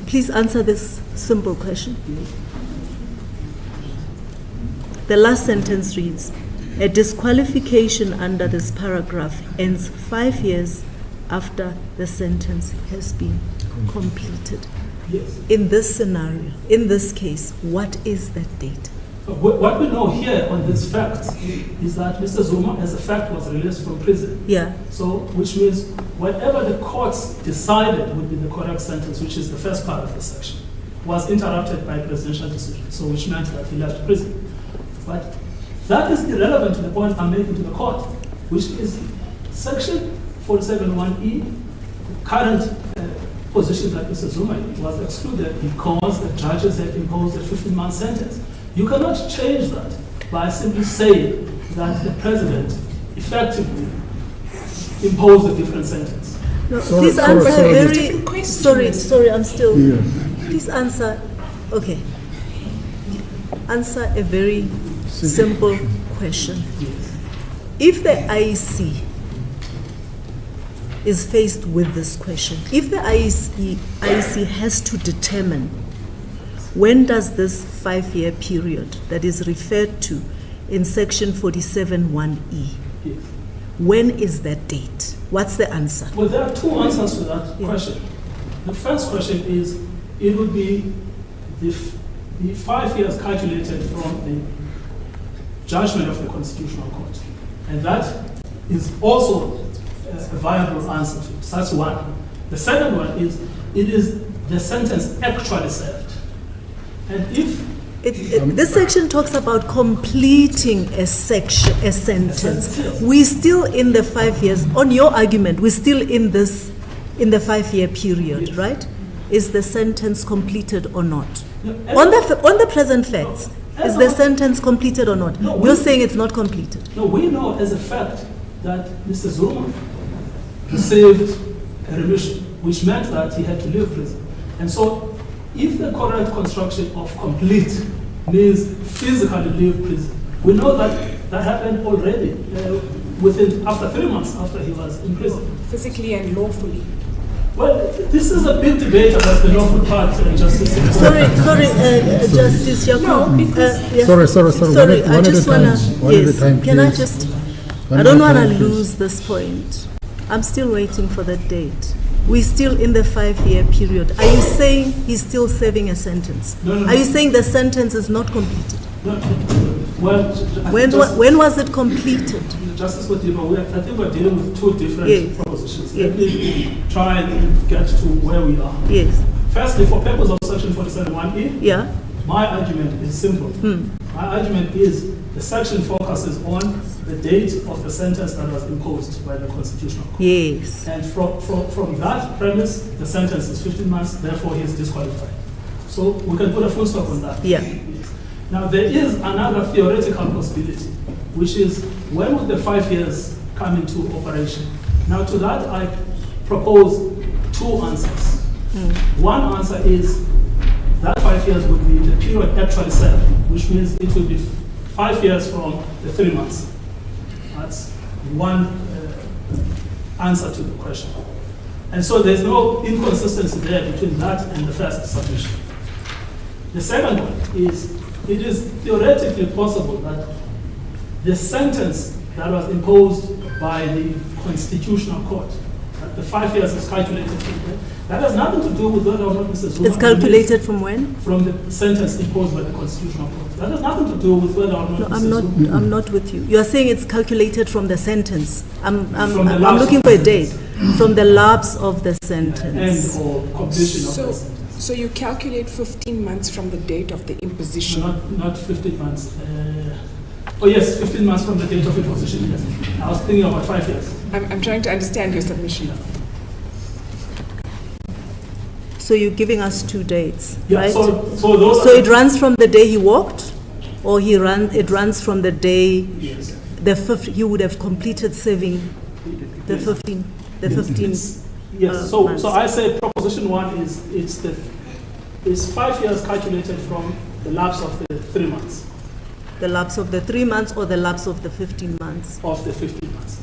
Please answer this simple question. The last sentence reads, a disqualification under this paragraph ends 5 years after the sentence has been completed. Yes. In this scenario, in this case, what is that date? What we know here on this fact is that Mr. Zuma, as a fact, was released from prison. Yeah. So, which means whatever the courts decided would be the correct sentence, which is the first part of the section, was interrupted by presidential decision. So, which meant that he left prison. But that is irrelevant to the point I'm making to the court, which is section 47(1)(e), current position that Mr. Zuma was excluded because the judges had imposed a 15-month sentence. You cannot change that by simply saying that the president effectively imposed a different sentence. No, please answer very. Sorry, I'm still. Yeah. Please answer. Okay. Answer a very simple question. If the IEC is faced with this question, if the IEC has to determine when does this 5-year period that is referred to in section 47(1)(e), when is that date? What's the answer? Well, there are two answers to that question. The first question is, it would be the 5 years calculated from the judgment of the Constitutional Court. And that is also a viable answer to it. So that's one. The second one is, it is the sentence actually served. And if this section talks about completing a sentence. We're still in the 5 years. On your argument, we're still in the 5-year period, yes. Right? Is the sentence completed or not? No, on the present facts, is the sentence completed or not? No, you're saying it's not completed. No, we know as a fact that Mr. Zuma received a remission, which meant that he had to leave prison. And so, if the correct construction of complete means physically leave prison, we know that that happened already after 3 months after he was in prison. Physically and lawfully. Well, this is a big debate about the lawful part, Justice. Sorry, Justice Jacob. No, because yes. Sorry. I just want to. Yes. Can I just? I don't want to lose this point. I'm still waiting for that date. We're still in the 5-year period. Are you saying he's still serving a sentence? No. Are you saying the sentence is not completed? No. Well, when was it completed? Justice, I think we're dealing with two different propositions. Let me try and get to where we are. Yes. Firstly, for purpose of section 47(1)(e), yeah. My argument is simple. My argument is the section focuses on the date of the sentence that was imposed by the Constitutional Court. Yes. And from that premise, the sentence is 15 months, therefore he is disqualified. So we can put a full stop on that. Yeah. Yes. Now there is another theoretical possibility, which is when would the 5 years come into operation? Now to that I propose two answers. One answer is that 5 years would be the period actually served, which means it will be 5 years from the 3 months. That's one answer to the question. And so there's no inconsistency there between that and the first submission. The second one is, it is theoretically possible that the sentence that was imposed by the Constitutional Court, that the 5 years is calculated from there, that has nothing to do with whether or not Mr. Zuma... It's calculated from when? From the sentence imposed by the Constitutional Court. That has nothing to do with whether or not Mr. Zuma... I'm not with you. You are saying it's calculated from the sentence. I'm looking for a date. From the lapse of the sentence. And or completion of the sentence. So you calculate 15 months from the date of the imposition? Not 15 months. Oh yes, 15 months from the date of imposition, yes. I was thinking about 5 years. I'm trying to understand your submission. So you're giving us 2 dates, yeah, right? So it runs from the day he walked, or it runs from the day he would have completed serving the 15 Yes. So I say proposition 1 is 5 years calculated from the lapse of the 3 months. The lapse of the 3 months or the lapse of the 15 months? Of the 15 months.